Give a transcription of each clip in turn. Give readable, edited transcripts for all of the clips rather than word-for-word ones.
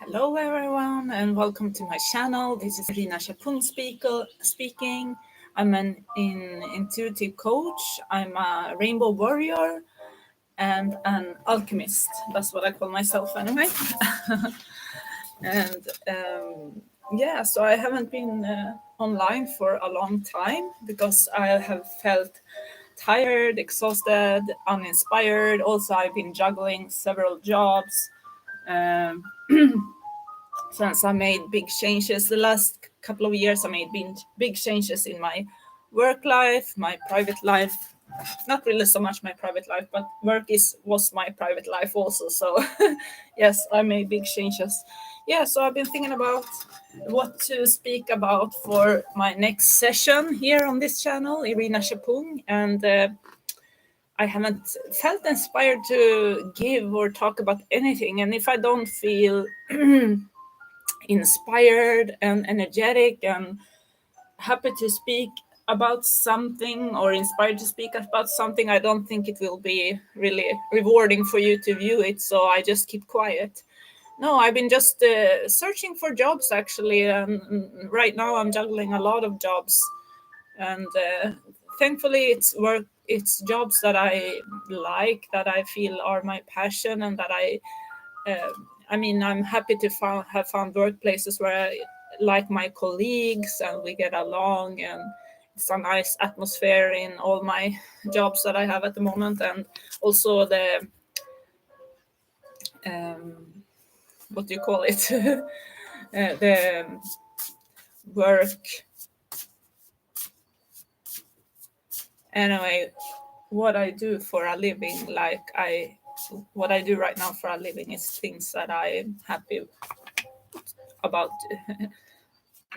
Hello everyone and welcome to my channel. This is Irina Chapun speaking. I'm an intuitive coach. I'm a rainbow warrior and an alchemist. That's what I call myself anyway. and yeah, so I haven't been online for a long time because I have felt tired, exhausted, uninspired. Also, I've been juggling several jobs. Um, since I made big changes the last couple of years. I made big changes in my work life, my private life. Not really so much my private life, but was my private life also. So yes, I made big changes. Yeah, so I've been thinking about what to speak about for my next session here on this channel, Irina Chapung, and I haven't felt inspired to give or talk about anything. And if I don't feel inspired and energetic and happy to speak about something or inspired to speak about something, I don't think it will be really rewarding for you to view it. So I just keep quiet. No, I've been just searching for jobs actually. And right now I'm juggling a lot of jobs. And thankfully it's work. It's jobs that I like, that I feel are my passion, and that uh, I'm happy to have found workplaces where I like my colleagues and we get along, and it's a nice atmosphere in all my jobs that I have at the moment, and also the what do you call it? The work. Anyway, what I do for a living, what I do right now for a living is things that I'm happy about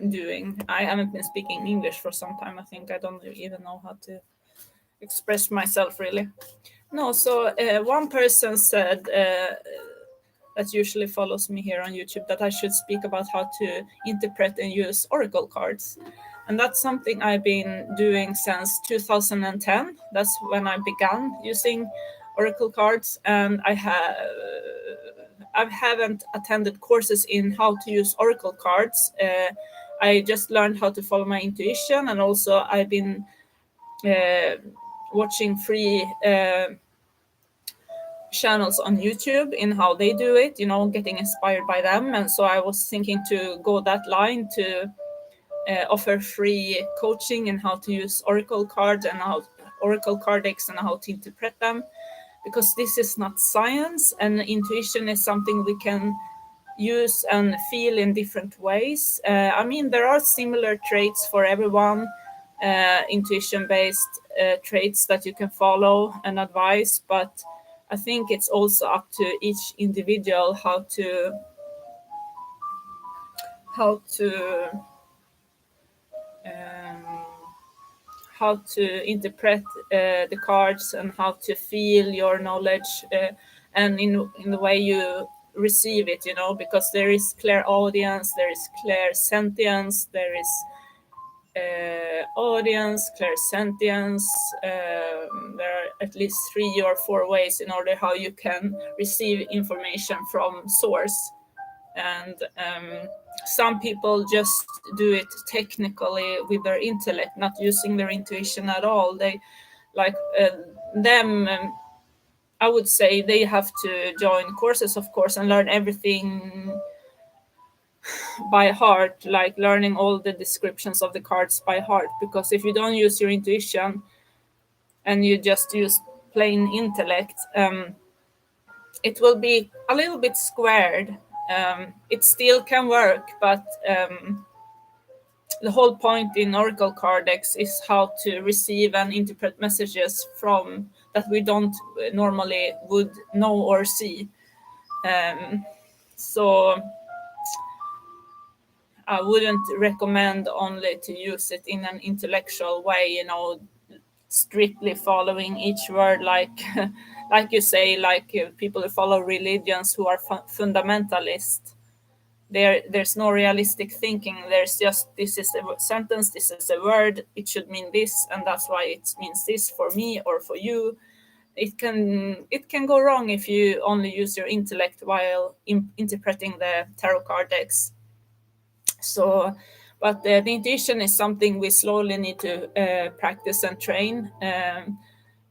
doing. I haven't been speaking English for some time. I think I don't even know how to express myself really. No, so one person said that usually follows me here on YouTube that I should speak about how to interpret and use oracle cards. And that's something I've been doing since 2010. That's when I began using oracle cards, and I haven't attended courses in how to use oracle cards. I just learned how to follow my intuition, and also I've been uh, watching free channels on YouTube in how they do it, getting inspired by them. And so I was thinking to go that line to offer free coaching in how to use oracle cards and how oracle card decks and how to interpret them, because this is not science, and intuition is something we can use and feel in different ways. There are similar traits for everyone, intuition based traits that you can follow and advise, but I think it's also up to each individual how to um, how to interpret the cards and how to feel your knowledge, and in the way you receive it, because there is clear audience, there is clear sentience, there is audience, clear sentience. There are at least 3 or 4 ways in order how you can receive information from source. And some people just do it technically with their intellect, not using their intuition at all. They like them. I would say they have to join courses, of course, and learn everything by heart, like learning all the descriptions of the cards by heart. Because if you don't use your intuition and you just use plain intellect, it will be a little bit squared. It still can work, but the whole point in oracle card decks is how to receive and interpret messages from that we don't normally would know or see. So I wouldn't recommend only to use it in an intellectual way, strictly following each word, like like you say, like people who follow religions who are fundamentalist. There's no realistic thinking. There's just, this is a sentence, this is a word, it should mean this, and that's why it means this for me or for you. it can go wrong if you only use your intellect while interpreting the tarot card decks. So, but the intuition is something we slowly need to practice and train,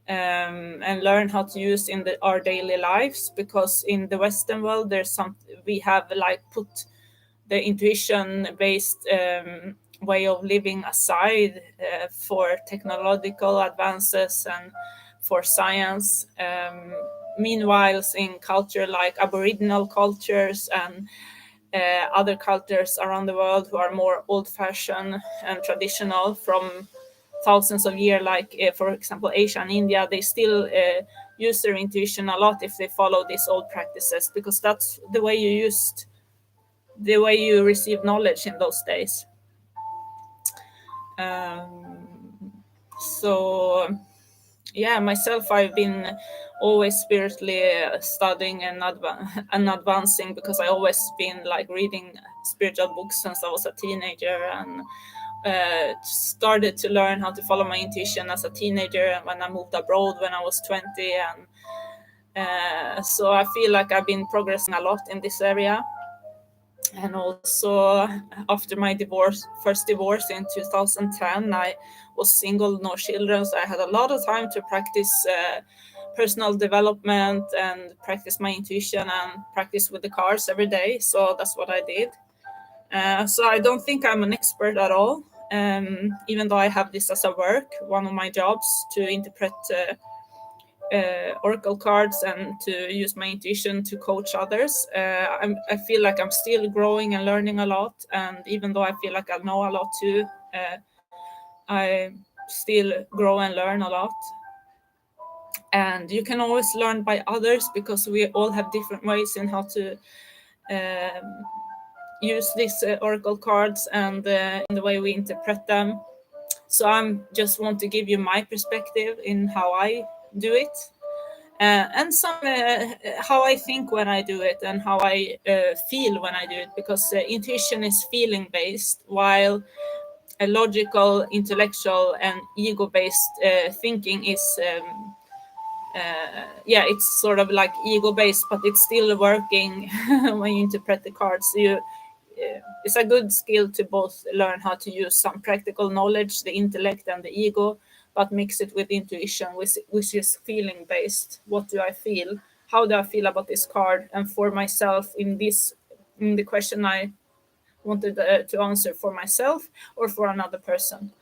and learn how to use in our daily lives, because in the Western world we have like put the intuition based way of living aside for technological advances and for science. Meanwhile, in culture like Aboriginal cultures and other cultures around the world who are more old-fashioned and traditional from thousands of years, like for example Asia and India, they still use their intuition a lot if they follow these old practices, because that's the way you receive knowledge in those days. So yeah, myself, I've been always spiritually studying and advancing, because I always been like reading spiritual books since I was a teenager, and started to learn how to follow my intuition as a teenager, and when I moved abroad when I was 20. And so I feel like I've been progressing a lot in this area. And also, after my first divorce in 2010, I was single, no children, so I had a lot of time to practice personal development and practice my intuition and practice with the cards every day. So that's what I did. So I don't think I'm an expert at all, even though I have this as a work, one of my jobs, to interpret oracle cards and to use my intuition to coach others. I feel like I'm still growing and learning a lot, and even though I feel like I know a lot too, I still grow and learn a lot. And you can always learn by others, because we all have different ways in how to use these oracle cards and in the way we interpret them. So I'm just want to give you my perspective in how I do it. And some how I think when I do it, and how I feel when I do it, because intuition is feeling based, while a logical, intellectual, and ego based thinking is yeah, it's sort of like ego based, but it's still working when you interpret the cards. So it's a good skill to both learn how to use some practical knowledge, the intellect and the ego, but mix it with intuition, which is feeling based. What do I feel? How do I feel about this card? And for myself, in the question I wanted to answer for myself or for another person,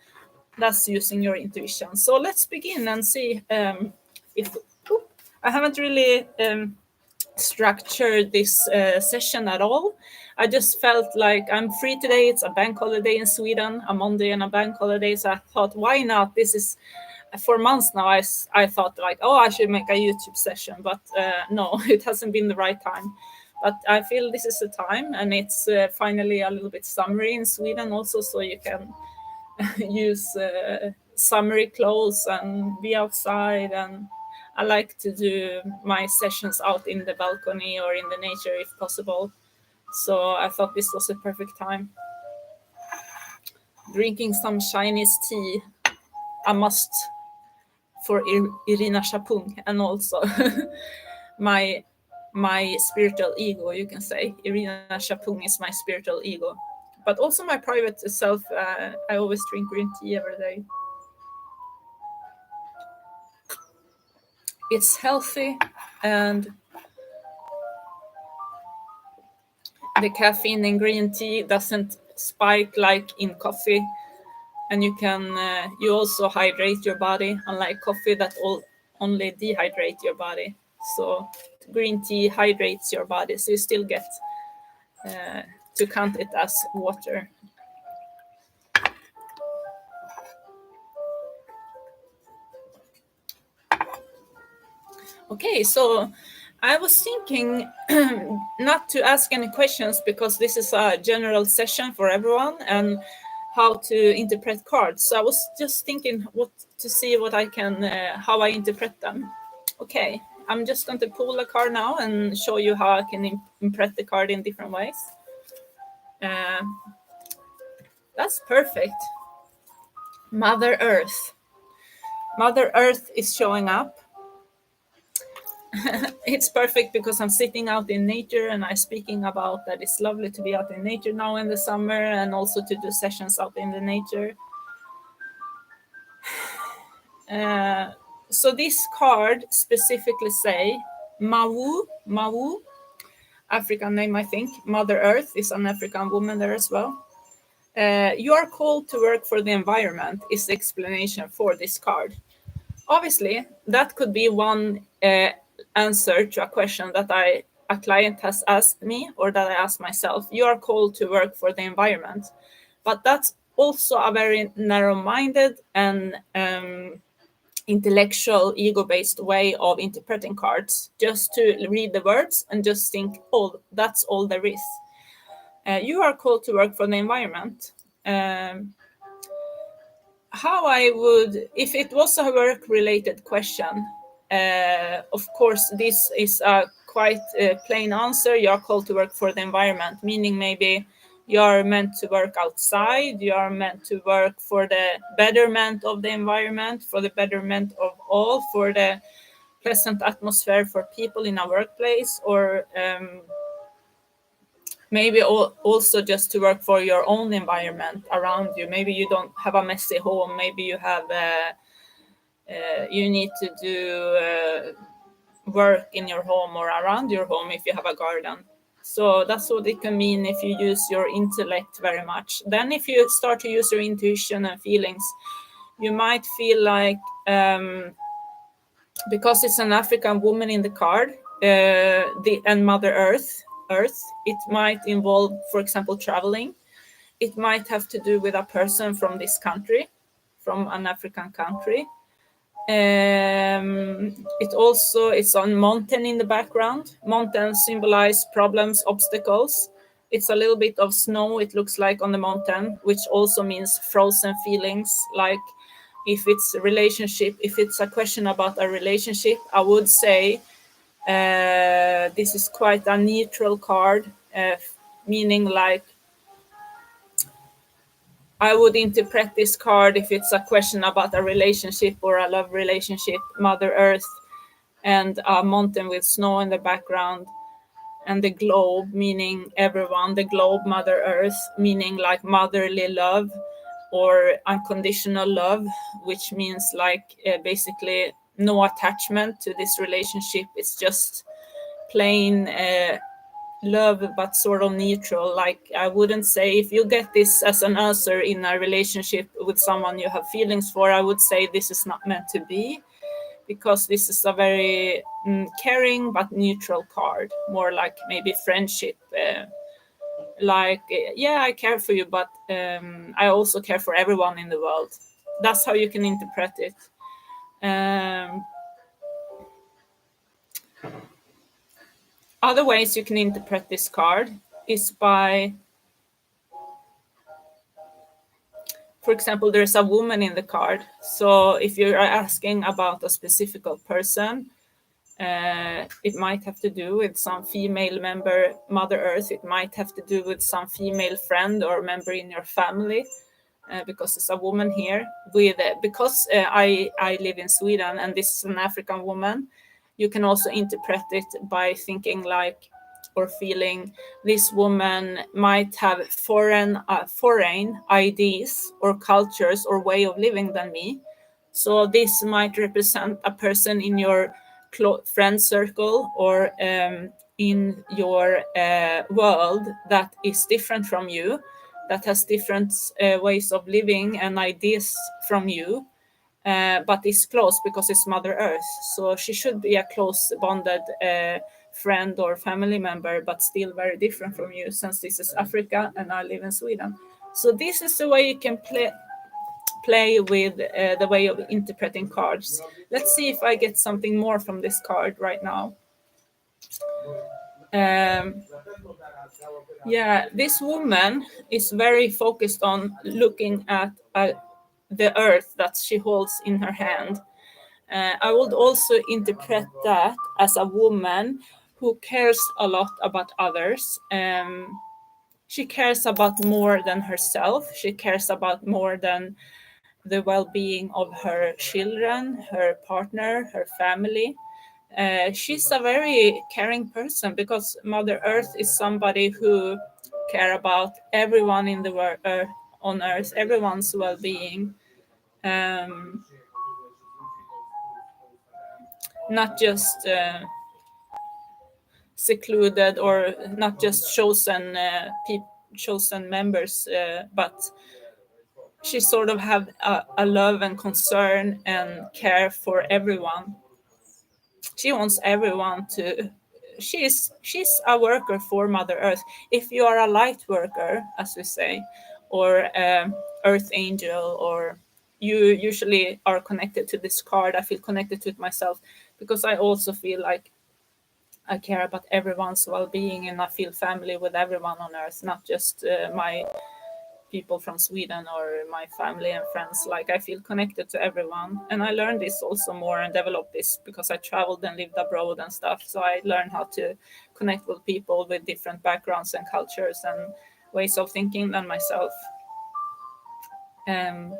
that's using your intuition. So let's begin and see if I haven't really structured this session at all. I just felt like I'm free today. It's a bank holiday in Sweden, a Monday and a bank holiday. So I thought, why not? This is for months now. I thought like, oh, I should make a YouTube session, but no, it hasn't been the right time. But I feel this is the time, and it's finally a little bit summery in Sweden also, so you can use summery clothes and be outside. And I like to do my sessions out in the balcony or in the nature if possible. So I thought this was a perfect time. Drinking some Chinese tea, a must for Irina Shapung, and also my spiritual ego, you can say. Irina Shapung is my spiritual ego. But also my private self, I always drink green tea every day. It's healthy, and the caffeine in green tea doesn't spike like in coffee, and you also hydrate your body, unlike coffee that only dehydrate your body. So green tea hydrates your body, so you still get to count it as water. Okay, so I was thinking not to ask any questions, because this is a general session for everyone, and how to interpret cards. So I was just thinking to see what I can, how I interpret them. Okay, I'm just going to pull a card now and show you how I can interpret the card in different ways. That's perfect. Mother Earth. Mother Earth is showing up. it's perfect because I'm sitting out in nature and I'm speaking about that it's lovely to be out in nature now in the summer and also to do sessions out in the nature. So this card specifically say Mawu, African name I think. Mother Earth is an African woman there as well. You are called to work for the environment is the explanation for this card. Obviously, that could be one answer to a question that a client has asked me or that I ask myself. You are called to work for the environment, but that's also a very narrow-minded and intellectual, ego-based way of interpreting cards. Just to read the words and just think, oh, that's all there is. You are called to work for the environment. How I would, if it was a work-related question, of course, this is a quite plain answer. You are called to work for the environment, meaning maybe you are meant to work outside, you are meant to work for the betterment of the environment, for the betterment of all, for the pleasant atmosphere for people in a workplace, or maybe also just to work for your own environment around you. Maybe you don't have a messy home, maybe you have you need to do work in your home or around your home if you have a garden. So that's what it can mean if you use your intellect very much. Then if you start to use your intuition and feelings, you might feel like because it's an African woman in the card, and Mother Earth, it might involve, for example, traveling. It might have to do with a person from this country, from an African country. It also it's on mountain in the background. Mountains symbolize problems, obstacles. It's a little bit of snow, it looks like, on the mountain, which also means frozen feelings. Like if it's a relationship, if it's a question about a relationship, I would say this is quite a neutral card, meaning like I would interpret this card if it's a question about a relationship or a love relationship, Mother Earth, and a mountain with snow in the background, and the globe, meaning everyone, the globe, Mother Earth, meaning like motherly love or unconditional love, which means like basically no attachment to this relationship. It's just plain love, but sort of neutral. Like I wouldn't say, if you get this as an answer in a relationship with someone you have feelings for, I would say this is not meant to be, because this is a very caring but neutral card, more like maybe friendship. Like yeah, I care for you, but I also care for everyone in the world. That's how you can interpret it. Other ways you can interpret this card is by, for example, there's a woman in the card. So if you're asking about a specific person, it might have to do with some female member, Mother Earth. It might have to do with some female friend or member in your family, because it's a woman here. Because I live in Sweden and this is an African woman, you can also interpret it by thinking like, or feeling, this woman might have foreign ideas or cultures or way of living than me. So this might represent a person in your friend circle or in your world that is different from you, that has different ways of living and ideas from you, but is close because it's Mother Earth. So she should be a close bonded friend or family member, but still very different from you, since this is Africa and I live in Sweden. So this is the way you can play with the way of interpreting cards. Let's see if I get something more from this card right now. Yeah, this woman is very focused on looking at the earth that she holds in her hand. I would also interpret that as a woman who cares a lot about others. She cares about more than herself. She cares about more than the well-being of her children, her partner, her family. she's a very caring person, because Mother Earth is somebody who care about everyone in the world, on Earth, everyone's well-being. Um, Not just secluded, or not just chosen chosen members, but she sort of have a love and concern and care for everyone. She wants everyone to. She's a worker for Mother Earth. If you are a light worker, as we say, or Earth Angel, or you usually are connected to this card. I feel connected to it myself, because I also feel like I care about everyone's well-being, and I feel family with everyone on Earth, not just my people from Sweden or my family and friends. Like, I feel connected to everyone, and I learned this also more and developed this because I traveled and lived abroad and stuff. So I learned how to connect with people with different backgrounds and cultures and ways of thinking than myself. Um,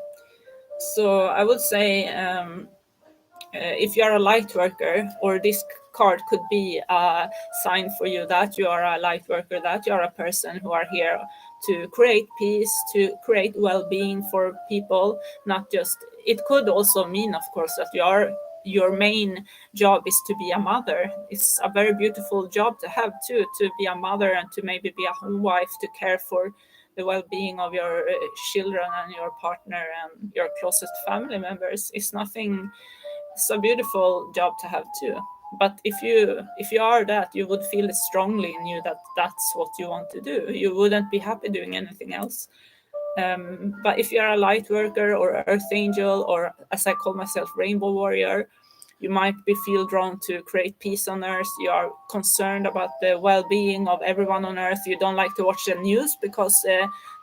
so I would say, if you are a light worker, or this card could be a sign for you that you are a light worker, that you are a person who are here to create peace, to create well-being for people. Not just, it could also mean, of course, that your main job is to be a mother. It's a very beautiful job to have too, to be a mother and to maybe be a home wife, to care for the well-being of your children and your partner and your closest family members. Is nothing. It's a beautiful job to have too. But if you are that, you would feel it strongly in you that that's what you want to do. You wouldn't be happy doing anything else. But if you're a light worker or earth angel, or as I call myself, rainbow warrior, you might be feel drawn to create peace on earth. You are concerned about the well-being of everyone on earth. You don't like to watch the news because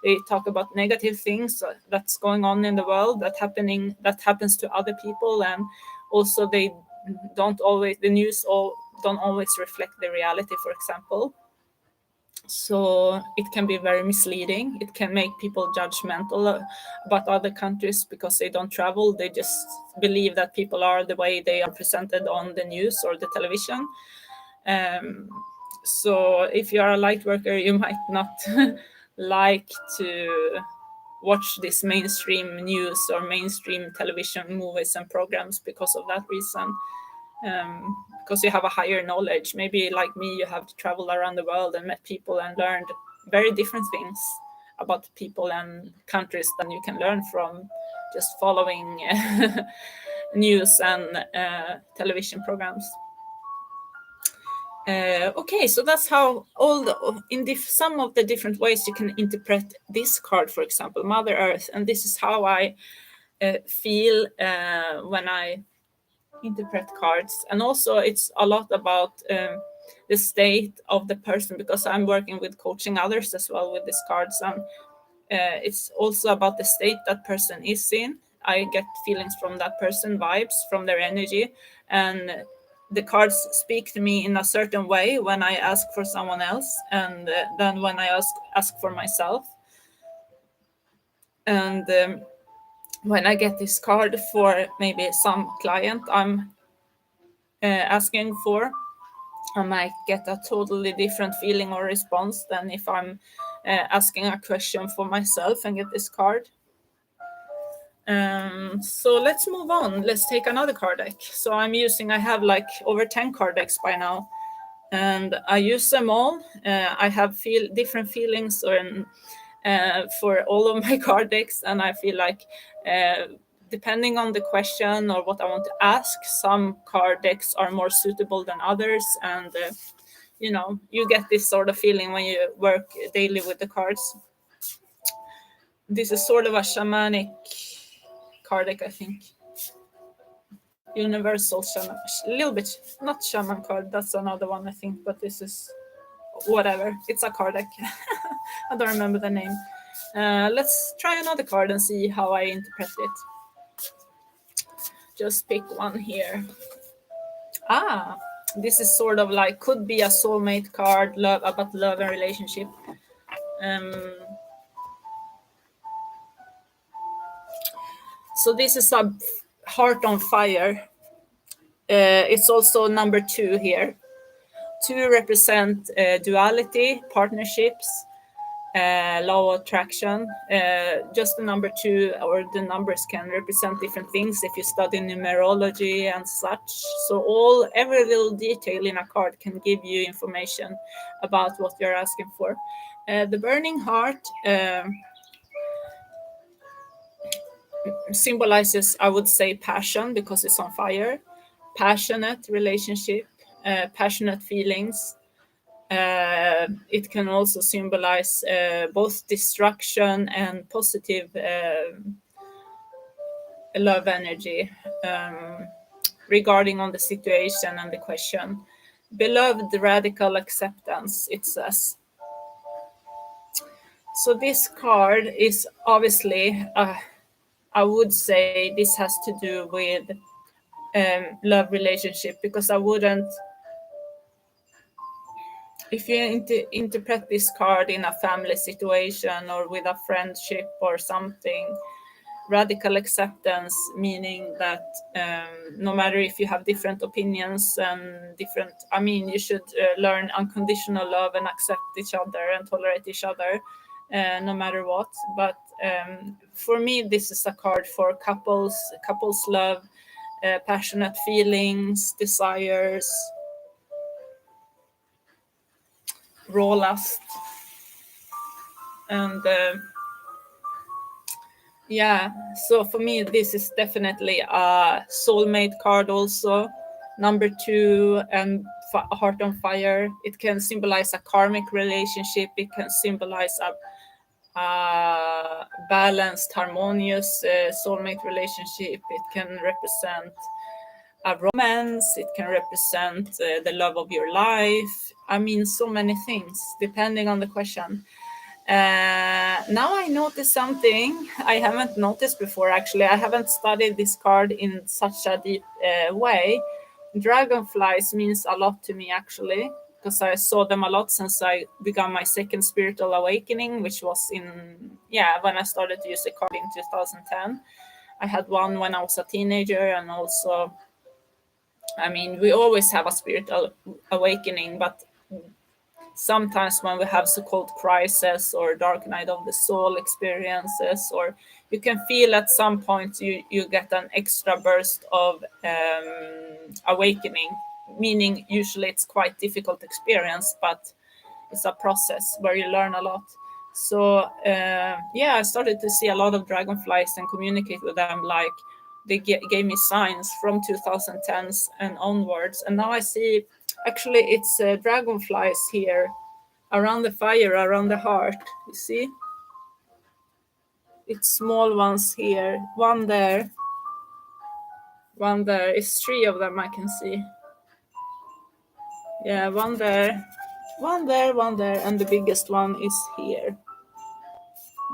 they talk about negative things that's going on in the world, that happens to other people. And also they don't always, the news all don't always reflect the reality, for example. So it can be very misleading. It can make people judgmental about other countries because they don't travel. They just believe that people are the way they are presented on the news or the television. um, so if you are a light worker, you might not like to watch this mainstream news or mainstream television movies and programs because of that reason. Because you have a higher knowledge. Maybe like me, you have traveled around the world and met people and learned very different things about people and countries than you can learn from just following news and television programs. Okay, so that's how some of the different ways you can interpret this card, for example, Mother Earth, and this is how I feel when I interpret cards. And also it's a lot about the state of the person, because I'm working with coaching others as well with these cards. And it's also about the state that person is in. I get feelings from that person, vibes from their energy, and the cards speak to me in a certain way when I ask for someone else, and then when I ask for myself. And when I get this card for maybe some client I'm asking for, I might get a totally different feeling or response than if I'm asking a question for myself and get this card. So let's move on. Let's take another card deck. So I have like over 10 card decks by now, and I use them all. I have different feelings for all of my card decks, and I feel like depending on the question or what I want to ask, some card decks are more suitable than others. And you get this sort of feeling when you work daily with the cards. This is sort of a shamanic card deck, I think. Universal shaman, a little bit, not shaman card, that's another one, I think, but this is whatever. It's a card deck. I don't remember the name. Let's try another card and see how I interpret it. Just pick one here. This is sort of like, could be a soulmate card, about love and relationship. So this is a heart on fire. It's also number 2 here. 2 represent duality, partnerships, law of attraction. Just the number 2 or the numbers can represent different things if you study numerology and such. So every little detail in a card can give you information about what you're asking for. The burning heart symbolizes, I would say, passion because it's on fire, passionate relationship, passionate feelings. It can also symbolize both destruction and positive love energy regarding on the situation and the question. Beloved radical acceptance, it says. So this card is obviously, I would say this has to do with love relationship, because I wouldn't, if you interpret this card in a family situation or with a friendship or something, radical acceptance, meaning that no matter if you have different opinions and different, I mean, you should learn unconditional love and accept each other and tolerate each other no matter what. But for me, this is a card for couples love, passionate feelings, desires, raw lust, and yeah, so for me this is definitely a soulmate card also. Number 2 and heart on fire, it can symbolize a karmic relationship, it can symbolize a balanced, harmonious soulmate relationship, it can represent a romance, it can represent the love of your life. I mean, so many things depending on the question. Now I noticed something I haven't noticed before, actually. I haven't studied this card in such a deep way. Dragonflies means a lot to me, actually, because I saw them a lot since I began my second spiritual awakening, which was when I started to use the card in 2010. I had one when I was a teenager, and also, I mean, we always have a spiritual awakening, but sometimes when we have so-called crisis or dark night of the soul experiences, or you can feel at some point you get an extra burst of awakening, meaning usually it's quite difficult experience, but it's a process where you learn a lot. So I started to see a lot of dragonflies and communicate with them, like they gave me signs from 2010s and onwards, and now I see actually it's dragonflies here around the fire, around the heart. You see, it's small ones here, one there, it's 3 of them I can see. Yeah, one there, and the biggest one is here,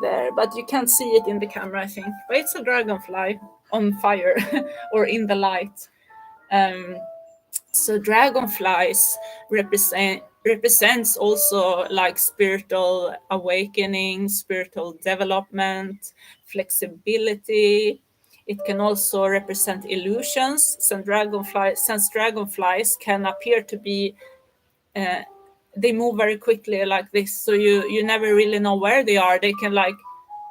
there, but you can't see it in the camera, I think, but it's a dragonfly on fire or in the light. So dragonflies represents also like spiritual awakening, spiritual development, flexibility. It can also represent illusions, since dragonflies can appear to be they move very quickly like this, so you never really know where they are. They can, like,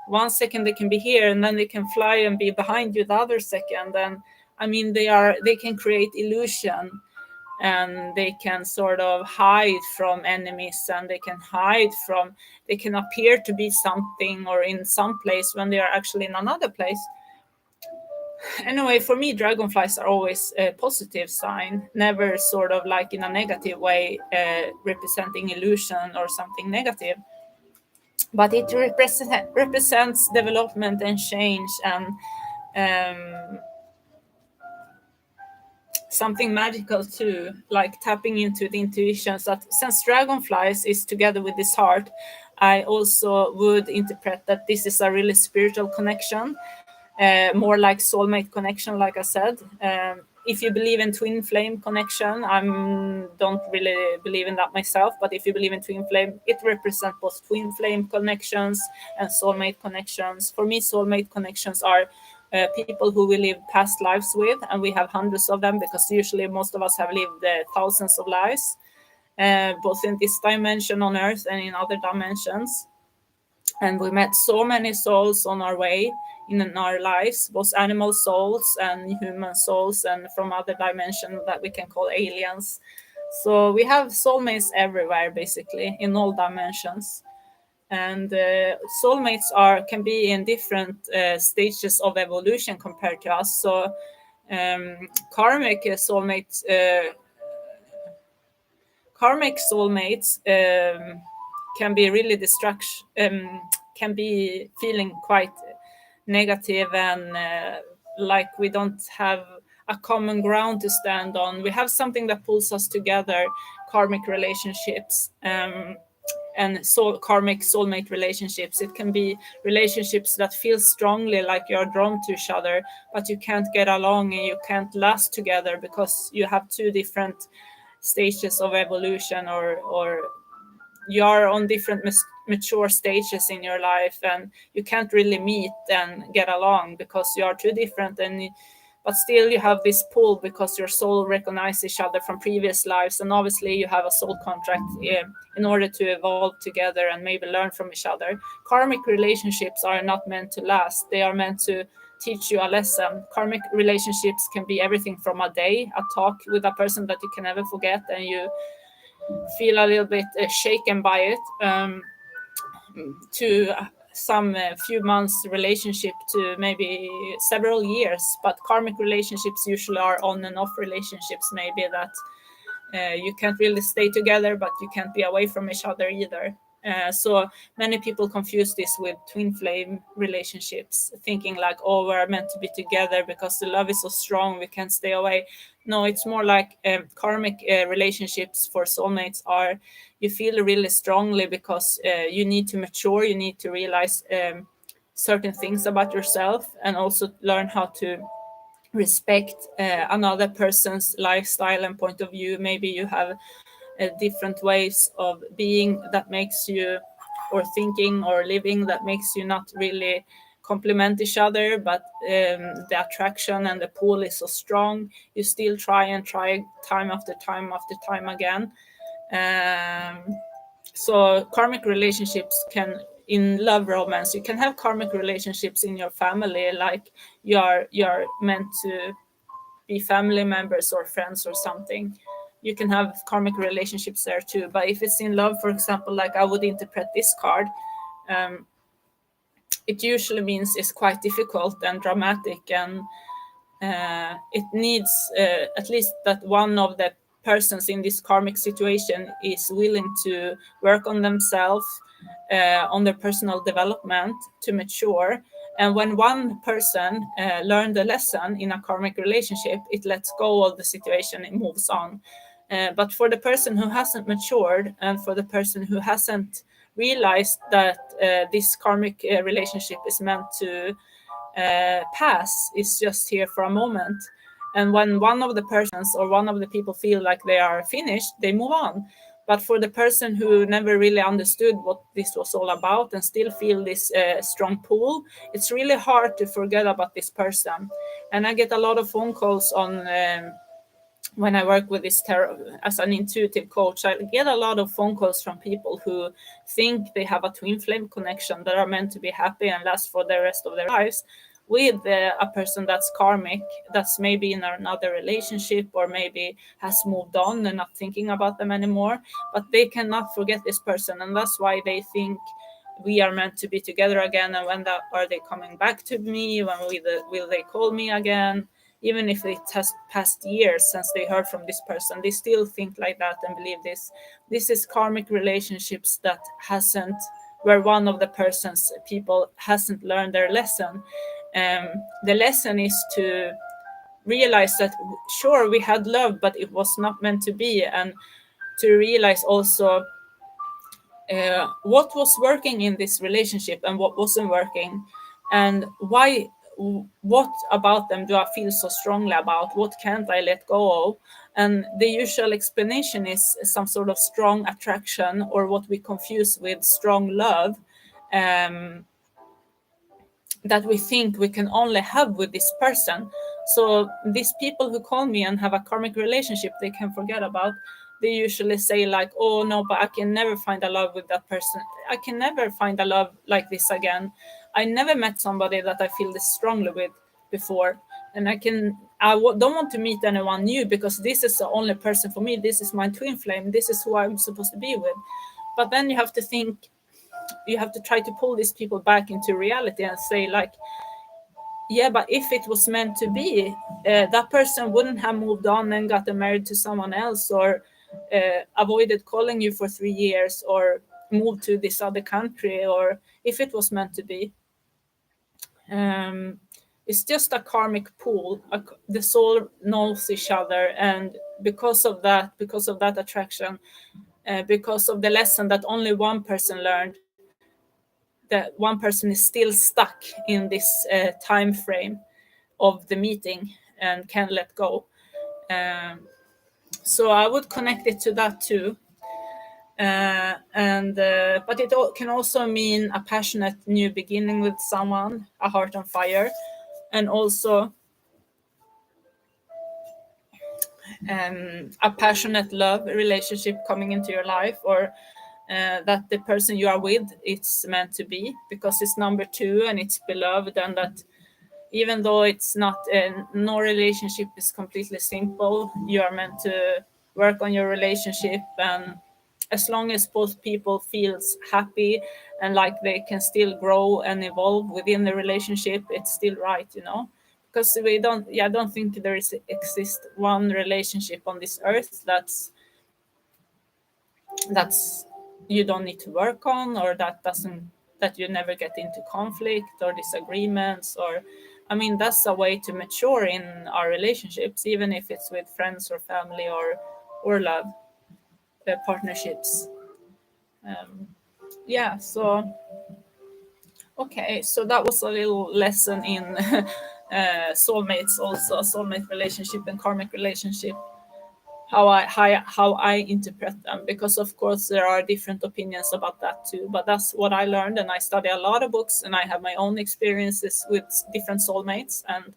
1 second they can be here and then they can fly and be behind you the other second. And I mean, they can create illusion, and they can sort of hide from enemies, and they can appear to be something or in some place when they are actually in another place. Anyway, for me, dragonflies are always a positive sign, never sort of like in a negative way, representing illusion or something negative. But it represents development and change, and something magical too, like tapping into the intuitions. That since dragonflies is together with this heart, I also would interpret that this is a really spiritual connection, more like soulmate connection, like I said. If you believe in twin flame connection, I don't really believe in that myself, but if you believe in twin flame, it represents both twin flame connections and soulmate connections. For me, soulmate connections are people who we live past lives with, and we have hundreds of them because usually most of us have lived thousands of lives, both in this dimension on Earth and in other dimensions. And we met so many souls on our way in our lives, both animal souls and human souls, and from other dimensions that we can call aliens. So we have soulmates everywhere, basically, in all dimensions. And soulmates can be in different stages of evolution compared to us. So karmic soulmates, can be really can be feeling quite negative and like we don't have a common ground to stand on. We have something that pulls us together, karmic relationships. And karmic soulmate relationships, it can be relationships that feel strongly like you're drawn to each other, but you can't get along and you can't last together because you have two different stages of evolution, or you are on different mature stages in your life, and you can't really meet and get along because you are too different. But still you have this pull because your soul recognizes each other from previous lives, and obviously you have a soul contract in order to evolve together and maybe learn from each other. Karmic relationships are not meant to last, they are meant to teach you a lesson. Karmic relationships can be everything from a day, a talk with a person that you can never forget and you feel a little bit shaken by it, to some few months relationship to maybe several years. But karmic relationships usually are on and off relationships, maybe that you can't really stay together, but you can't be away from each other either. So many people confuse this with twin flame relationships, thinking like, oh, we're meant to be together because the love is so strong, we can't stay away. No, it's more like karmic relationships for soulmates are, you feel really strongly because you need to mature, you need to realize certain things about yourself, and also learn how to respect another person's lifestyle and point of view. Maybe you have different ways of being that makes you, or thinking or living that makes you not really complement each other, but the attraction and the pull is so strong, you still try and try time after time after time again. So karmic relationships can, in love romance, you can have karmic relationships in your family, like you're meant to be family members or friends or something. You can have karmic relationships there too. But if it's in love, for example, like I would interpret this card, it usually means it's quite difficult and dramatic, and it needs at least that one of the persons in this karmic situation is willing to work on themselves, on their personal development to mature. And when one person learned a lesson in a karmic relationship, it lets go of the situation, it moves on. But for the person who hasn't matured, and for the person who hasn't realized that this karmic relationship is meant to pass, is just here for a moment, and when one of the persons or one of the people feel like they are finished, they move on. But for the person who never really understood what this was all about and still feel this strong pull, it's really hard to forget about this person. And I get a lot of phone calls on when I work with this tarot as an intuitive coach. I get a lot of phone calls from people who think they have a twin flame connection that are meant to be happy and last for the rest of their lives with a person that's karmic, that's maybe in another relationship or maybe has moved on and not thinking about them anymore. But they cannot forget this person, and that's why they think we are meant to be together again. And when that, are they coming back to me? When will they call me again? Even if it has passed years since they heard from this person, they still think like that and believe this. This is karmic relationships that hasn't, where one of the person's people hasn't learned their lesson. The lesson is to realize that sure, we had love, but it was not meant to be, and to realize also what was working in this relationship and what wasn't working, and why, what about them do I feel so strongly about, what can't I let go of. And the usual explanation is some sort of strong attraction, or what we confuse with strong love. um, that we think we can only have with this person. So these people who call me and have a karmic relationship they can forget about, they usually say like, oh no, but I can never find a love with that person. I can never find a love like this again. I never met somebody that I feel this strongly with before. And don't want to meet anyone new because this is the only person for me. This is my twin flame. This is who I'm supposed to be with. But then you have to think, you have to try to pull these people back into reality and say like, yeah, but if it was meant to be, that person wouldn't have moved on and gotten married to someone else, or avoided calling you for 3 years, or moved to this other country, or if it was meant to be. It's just a karmic pool. The soul knows each other, and because of that attraction, because of the lesson that only one person learned, that one person is still stuck in this time frame of the meeting and can let go. So I would connect it to that too. But it can also mean a passionate new beginning with someone, a heart on fire, and also a passionate love relationship coming into your life, or that the person you are with, it's meant to be because it's number two and it's beloved, and that even though it's not no relationship is completely simple, you are meant to work on your relationship, and as long as both people feels happy and like they can still grow and evolve within the relationship, it's still right, because I don't think there exists one relationship on this earth that's you don't need to work on, or that you never get into conflict or disagreements, or I mean that's a way to mature in our relationships, even if it's with friends or family or love partnerships. Yeah, so okay, so that was a little lesson in soulmates, also soulmate relationship and karmic relationship, how I interpret them, because of course there are different opinions about that too, but that's what I learned, and I study a lot of books and I have my own experiences with different soulmates, and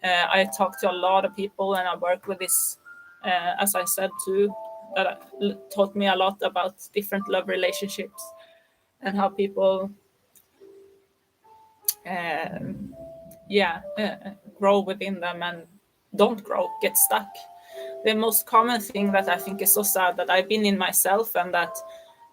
I talk to a lot of people, and I work with this, as I said too, that taught me a lot about different love relationships and how people grow within them and don't grow, get stuck. The most common thing that I think is so sad that I've been in myself, and that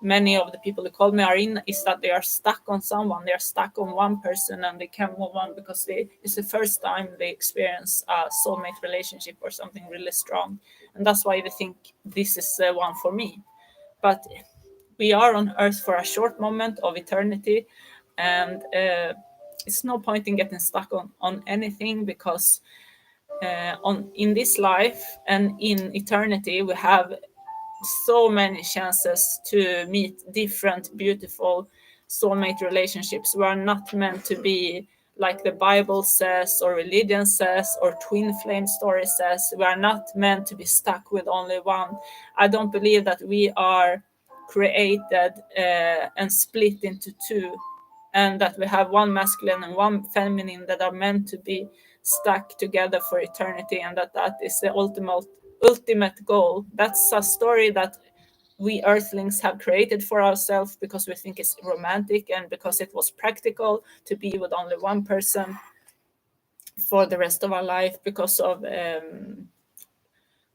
many of the people who call me are in, is that they are stuck on someone. They are stuck on one person and they can't move on because it's the first time they experience a soulmate relationship or something really strong. And that's why they think this is the one for me. But we are on earth for a short moment of eternity, and it's no point in getting stuck on anything, because in this life and in eternity we have so many chances to meet different beautiful soulmate relationships. We are not meant to be like the Bible says, or religion says, or twin flame story says. We are not meant to be stuck with only one. I don't believe that we are created and split into two, and that we have one masculine and one feminine that are meant to be stuck together for eternity, and that is the ultimate goal. That's a story that we earthlings have created for ourselves because we think it's romantic and because it was practical to be with only one person for the rest of our life, because of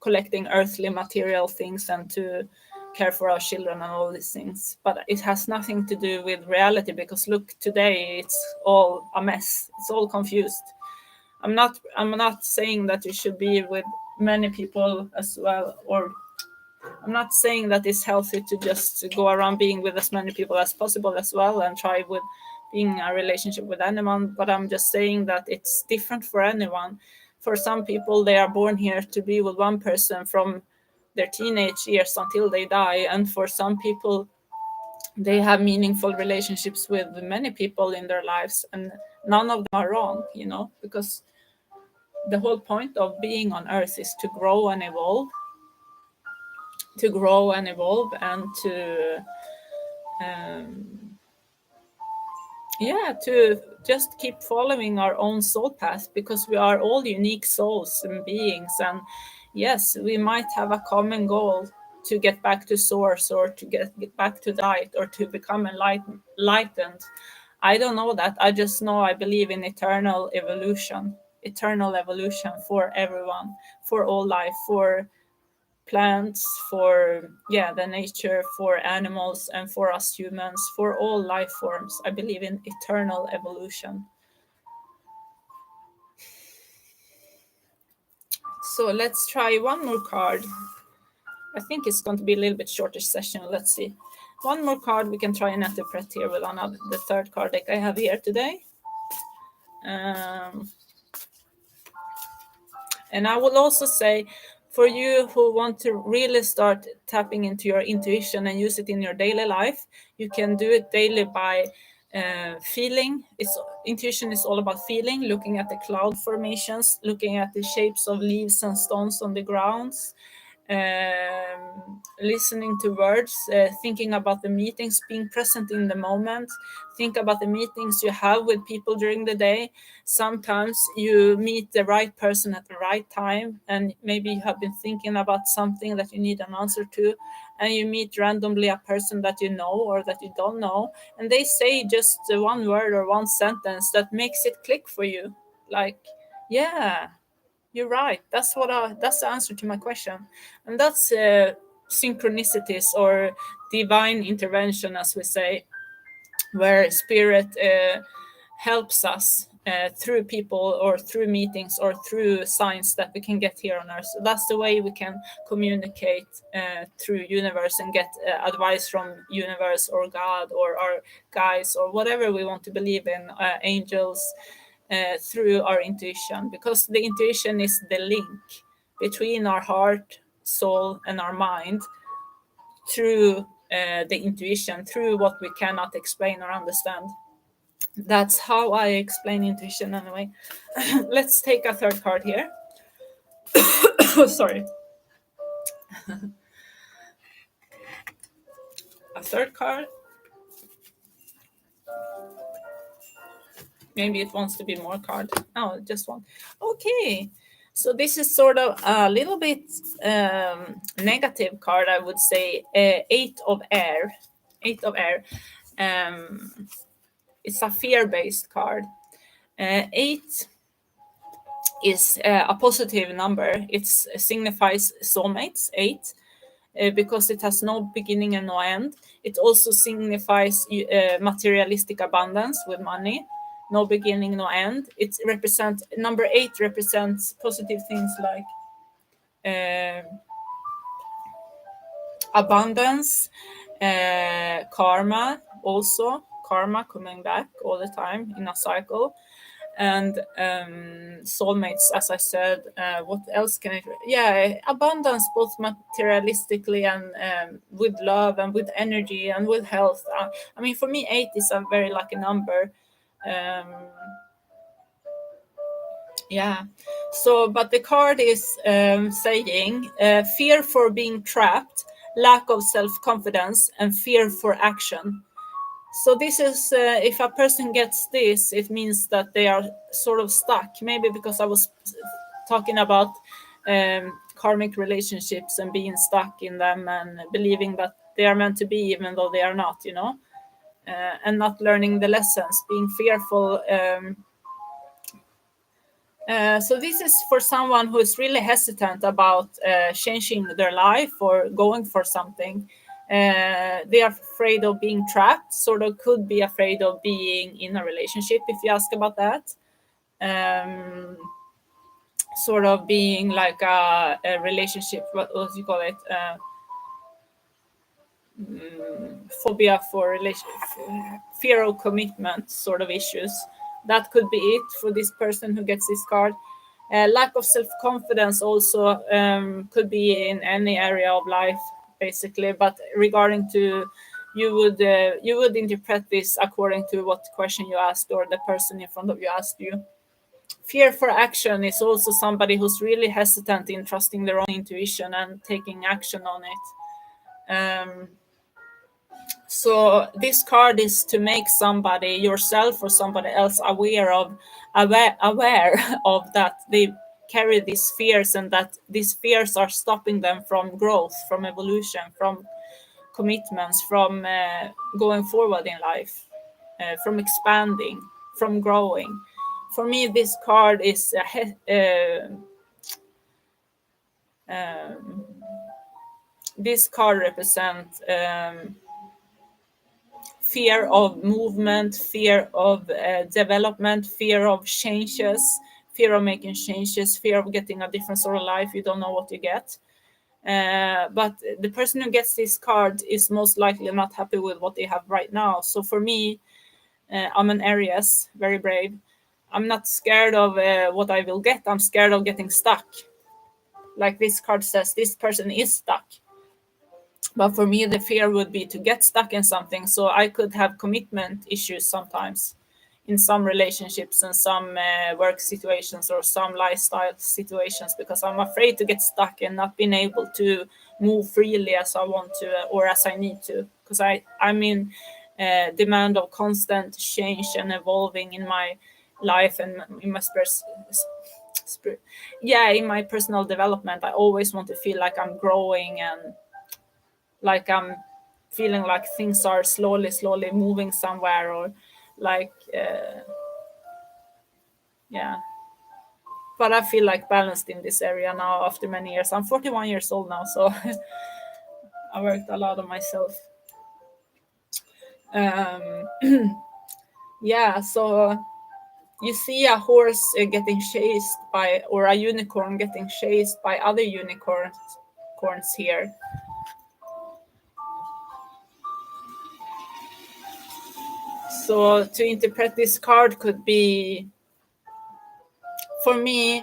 collecting earthly material things and to care for our children and all these things. But it has nothing to do with reality, because look, today it's all a mess. It's all confused. I'm not saying that you should be with many people as well, or I'm not saying that it's healthy to just go around being with as many people as possible as well and try with being a relationship with anyone, but I'm just saying that it's different for anyone. For some people, they are born here to be with one person from their teenage years until they die, and for some people, they have meaningful relationships with many people in their lives, and none of them are wrong, because the whole point of being on earth is to grow and evolve, and to um, Yeah, to just keep following our own soul path, because we are all unique souls and beings. And yes, we might have a common goal to get back to source, or to get back to the light, or to become enlightened. I don't know that. I just know I believe in eternal evolution for everyone, for all life, for plants, for the nature, for animals, and for us humans, for all life forms. I believe in eternal evolution. So let's try one more card. I think it's going to be a little bit shorter session. Let's see. One more card we can try and interpret here with another, the third card deck I have here today. And I will also say, for you who want to really start tapping into your intuition and use it in your daily life, you can do it daily by feeling. Intuition is all about feeling, looking at the cloud formations, looking at the shapes of leaves and stones on the grounds, listening to words, thinking about the meetings, being present in the moment. Think about the meetings you have with people during the day. Sometimes you meet the right person at the right time, and maybe you have been thinking about something that you need an answer to, and you meet randomly a person that you know or that you don't know, and they say just one word or one sentence that makes it click for you. Like, yeah, you're right. That's the answer to my question, and that's synchronicities, or divine intervention, as we say, where spirit helps us through people, or through meetings, or through signs that we can get here on earth. So that's the way we can communicate through universe, and get advice from universe, or God, or our guides, or whatever we want to believe in, angels, through our intuition, because the intuition is the link between our heart, soul, and our mind, through the intuition, through what we cannot explain or understand. That's how I explain intuition anyway. Let's take a third card here. Sorry. A third card. Maybe it wants to be more card. No, just one. Okay. So this is sort of a little bit negative card, I would say. Eight of air. Eight of air. Um, it's a fear-based card. Eight is a positive number. It signifies soulmates, eight, because it has no beginning and no end. It also signifies materialistic abundance with money, no beginning, no end. It represents, number eight represents positive things like abundance, karma, also karma coming back all the time in a cycle, and soulmates, as I said. What else can it? Yeah, abundance, both materialistically, and with love, and with energy, and with health. I mean, for me, eight is a very lucky number. Um, yeah. So, but the card is saying fear for being trapped, lack of self confidence, and fear for action. So this is, if a person gets this, it means that they are sort of stuck. Maybe because I was talking about karmic relationships, and being stuck in them, and believing that they are meant to be even though they are not, and not learning the lessons, being fearful. So this is for someone who is really hesitant about changing their life or going for something. They are afraid of being trapped, sort of could be afraid of being in a relationship, if you ask about that. Um, Sort of being like a relationship, what do you call it? Phobia for fear of commitment, sort of issues. That could be it for this person who gets this card. Lack of self-confidence also could be in any area of life, basically, but regarding to, you would interpret this according to what question you asked, or the person in front of you asked you. Fear for action is also somebody who's really hesitant in trusting their own intuition and taking action on it. So this card is to make somebody, yourself or somebody else, aware of that they carry these fears, and that these fears are stopping them from growth, from evolution, from commitments, from going forward in life, from expanding, from growing. For me, this card is this card represents fear of movement, fear of development, fear of changes, fear of making changes, fear of getting a different sort of life. You don't know what you get. But the person who gets this card is most likely not happy with what they have right now. So for me, I'm an Aries, very brave. I'm not scared of what I will get. I'm scared of getting stuck. Like this card says, this person is stuck. But for me, the fear would be to get stuck in something. So I could have commitment issues sometimes in some relationships and some work situations or some lifestyle situations, because I'm afraid to get stuck and not being able to move freely as I want to or as I need to. Because I'm in demand of constant change and evolving in my life and in my in my personal development. I always want to feel like I'm growing and like I'm feeling like things are slowly moving somewhere, or like yeah. But I feel like balanced in this area now after many years. I'm 41 years old now, so I worked a lot on myself. um yeah, so you see a horse getting chased by, or a unicorn getting chased by other unicorns here. So to interpret this card could be, for me,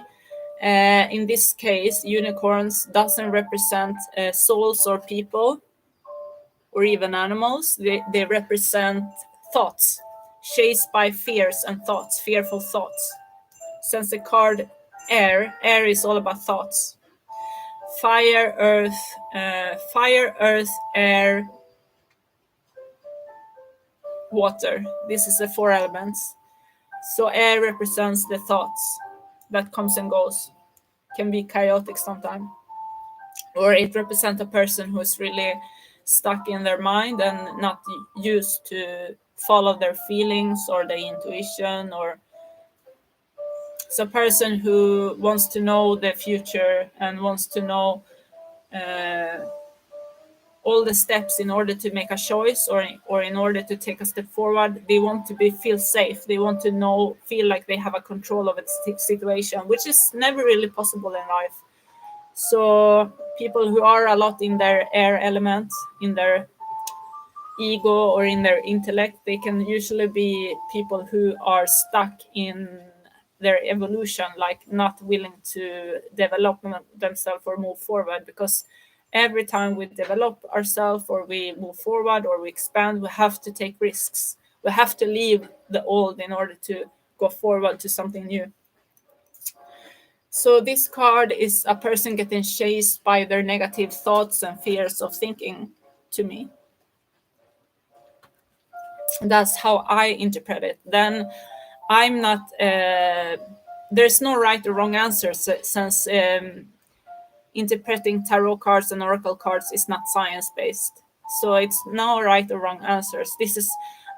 in this case, unicorns doesn't represent souls or people or even animals. They represent thoughts, chased by fears and thoughts, fearful thoughts. Since the card air is all about thoughts. Fire, earth, air, water. This is the four elements. So air represents the thoughts that comes and goes, can be chaotic sometimes, or it represents a person who's really stuck in their mind and not used to follow their feelings or their intuition, or it's a person who wants to know the future and wants to know uh, all the steps in order to make a choice, or in order to take a step forward. They want to feel safe. They want to feel like they have a control of the situation, which is never really possible in life. So people who are a lot in their air element, in their ego or in their intellect, they can usually be people who are stuck in their evolution, like not willing to develop themselves or move forward. Because every time we develop ourselves or we move forward or we expand, we have to take risks. We have to leave the old in order to go forward to something new. So this card is a person getting chased by their negative thoughts and fears of thinking, to me. That's how I interpret it. Then I'm not there's no right or wrong answer, since interpreting tarot cards and oracle cards is not science based. So it's no right or wrong answers. This is,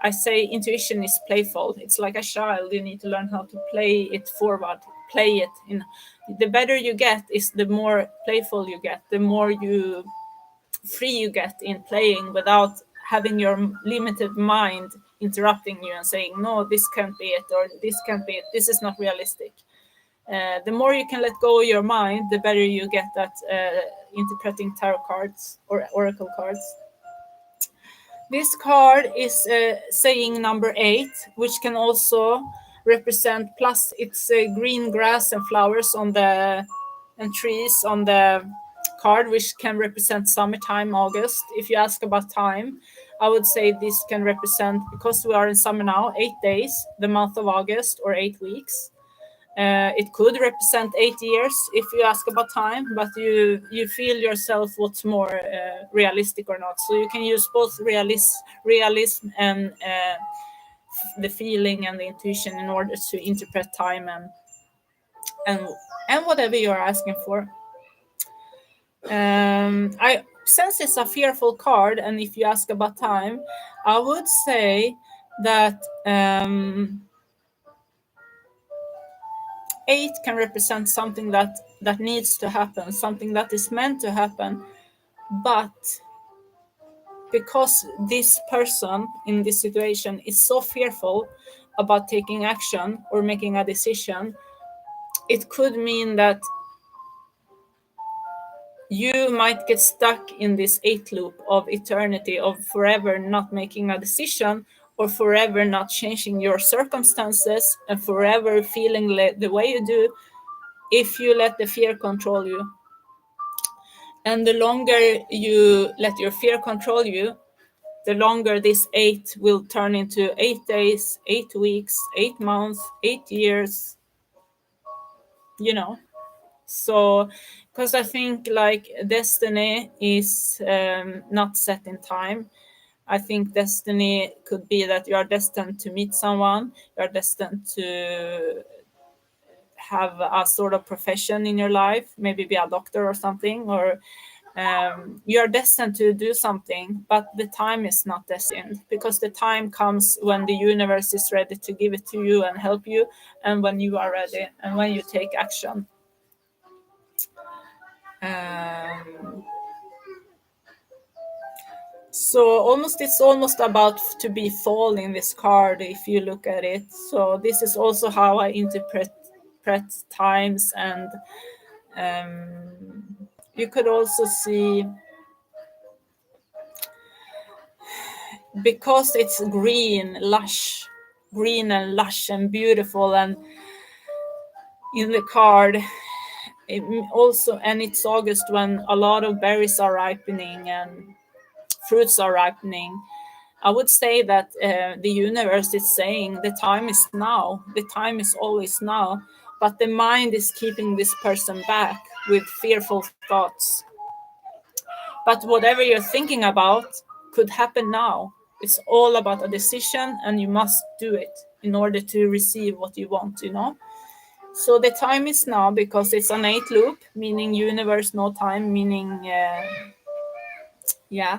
I say, intuition is playful. It's like a child. You need to learn how to play it forward, play it in. The better you get is the more playful you get, the more free you get in playing, without having your limited mind interrupting you and saying, no, this can't be it, or this can't be it, this is not realistic. The more you can let go of your mind, the better you get at interpreting tarot cards or oracle cards. This card is saying number 8, which can also represent, plus it's green grass and flowers on the and trees on the card, which can represent summertime, August. If you ask about time, I would say this can represent, because we are in summer now, 8 days, the month of August, or 8 weeks. It could represent 8 years if you ask about time, but you feel yourself what's more realistic or not. So you can use both realism and the feeling and the intuition in order to interpret time and whatever you're asking for. I since it's a fearful card, and if you ask about time, I would say that 8 can represent something that needs to happen, something that is meant to happen, but because this person in this situation is so fearful about taking action or making a decision, it could mean that you might get stuck in this 8 loop of eternity, of forever not making a decision, or forever not changing your circumstances, and forever feeling the way you do if you let the fear control you. And the longer you let your fear control you, the longer this 8 will turn into 8 days, 8 weeks, 8 months, 8 years, you know. So, because I think like destiny is not set in time. I think destiny could be that you are destined to meet someone, you are destined to have a sort of profession in your life, maybe be a doctor or something, or you are destined to do something, but the time is not destined, because the time comes when the universe is ready to give it to you and help you, and when you are ready and when you take action. So it's almost about to be fall in this card if you look at it. So this is also how I interpret times, and you could also see, because it's green and lush and beautiful, and in the card it's August when a lot of berries are ripening and fruits are ripening. I would say that the universe is saying the time is now, the time is always now, but the mind is keeping this person back with fearful thoughts. But whatever you're thinking about could happen now. It's all about a decision, and you must do it in order to receive what you want, you know? So the time is now, because it's an 8 loop, meaning universe, no time, meaning, yeah.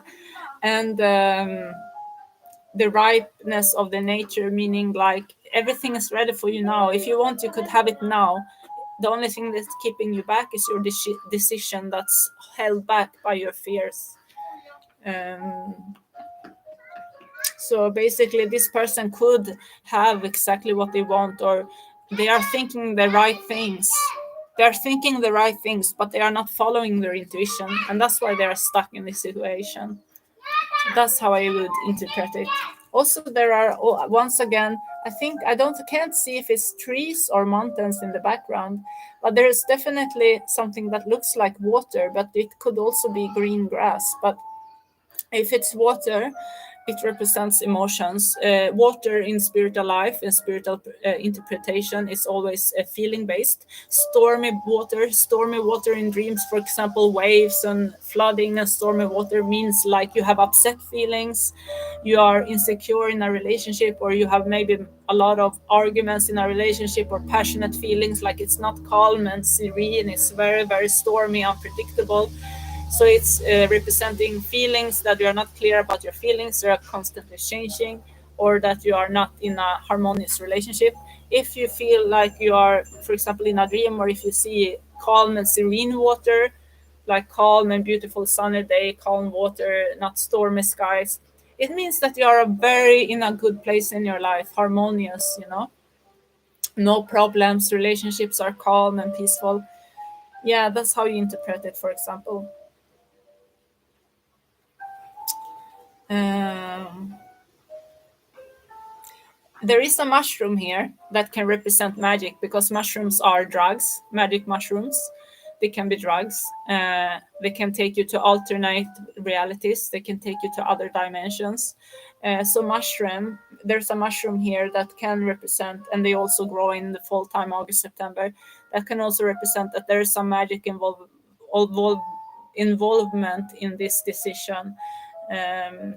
And the ripeness of the nature, meaning like everything is ready for you now. If you want, you could have it now. The only thing that's keeping you back is your decision that's held back by your fears. So basically, this person could have exactly what they want, or they are thinking the right things. They are thinking the right things, but they are not following their intuition, and that's why they are stuck in this situation. That's how I would interpret it. Also, there are, once again, I think can't see if it's trees or mountains in the background, but there is definitely something that looks like water, but it could also be green grass. But if it's water, it represents emotions. Water in spiritual life and spiritual interpretation is always feeling based. Stormy water in dreams, for example, waves and flooding and stormy water means like you have upset feelings, you are insecure in a relationship, or you have maybe a lot of arguments in a relationship, or passionate feelings, like it's not calm and serene, it's very, very stormy, unpredictable. So it's representing feelings that you are not clear about your feelings, they are constantly changing, or that you are not in a harmonious relationship. If you feel like you are, for example, in a dream, or if you see calm and serene water, like calm and beautiful sunny day, calm water, not stormy skies, it means that you are very in a good place in your life, harmonious, you know, no problems, relationships are calm and peaceful. Yeah, that's how you interpret it, for example. Um, there is a mushroom here that can represent magic, because mushrooms are drugs, magic mushrooms. They can be drugs. They can take you to alternate realities. They can take you to other dimensions. So mushroom, there's a mushroom here that can represent, and they also grow in the fall time, August, September. That can also represent that there is some magic involvement in this decision.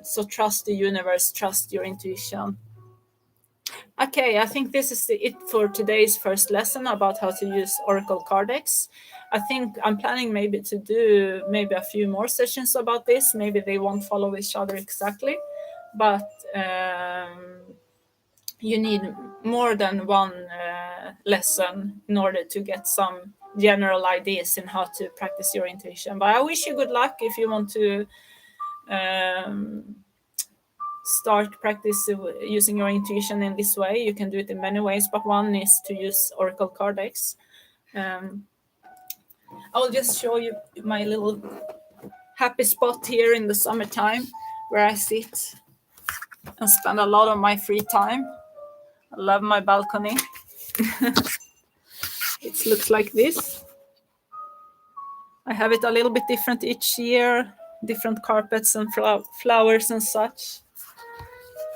So trust the universe, trust your intuition. Okay, I think this is it for today's first lesson about how to use Oracle card decks. I think I'm planning maybe to do maybe a few more sessions about this. Maybe they won't follow each other exactly, but you need more than one lesson in order to get some general ideas in how to practice your intuition. But I wish you good luck if you want to start practice using your intuition in this way. You can do it in many ways, but one is to use Oracle card decks. I'll just show you my little happy spot here in the summertime where I sit and spend a lot of my free time. I love my balcony. It looks like this. I have it a little bit different each year, different carpets and flowers and such.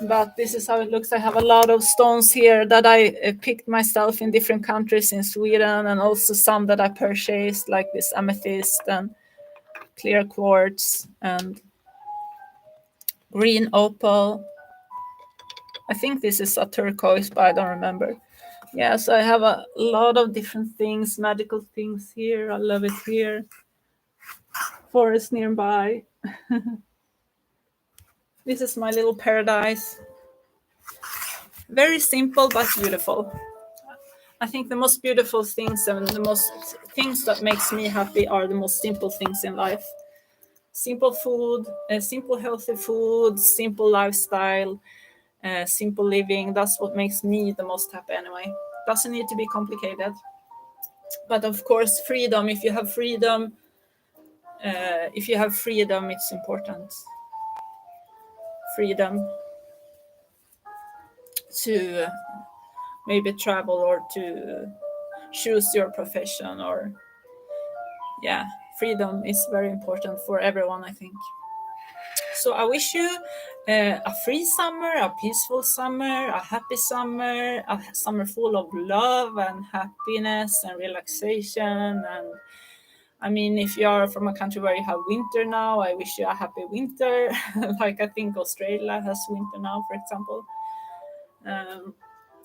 But this is how it looks. I have a lot of stones here that I picked myself in different countries in Sweden, and also some that I purchased, like this amethyst and clear quartz and green opal. I think this is a turquoise, but I don't remember. Yeah, so I have a lot of different things, magical things here. I love it here. Forest nearby. This is my little paradise. Very simple but beautiful. I think the most beautiful things and the most things that makes me happy are the most simple things in life. Simple food, simple healthy food, simple lifestyle, simple living. That's what makes me the most happy anyway. Doesn't need to be complicated. But of course, freedom. If you have freedom, it's important. Freedom to maybe travel or to choose your profession, or freedom is very important for everyone, I think. So I wish you a free summer, a peaceful summer, a happy summer, a summer full of love and happiness and relaxation. And I mean, if you are from a country where you have winter now, I wish you a happy winter. Like I think Australia has winter now, for example.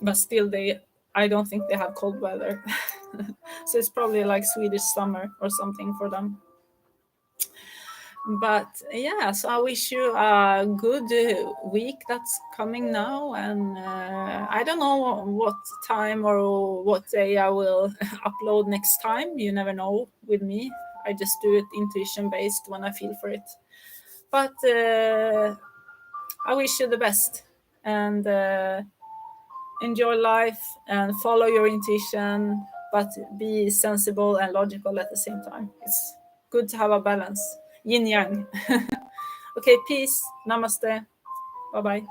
But still, I don't think they have cold weather. So it's probably like Swedish summer or something for them. But yeah, so I wish you a good week that's coming now. And I don't know what time or what day I will upload next time. You never know with me. I just do it intuition based when I feel for it. But I wish you the best, and enjoy life and follow your intuition, but be sensible and logical at the same time. It's good to have a balance. Yin yang. Okay, peace. Namaste. Bye bye.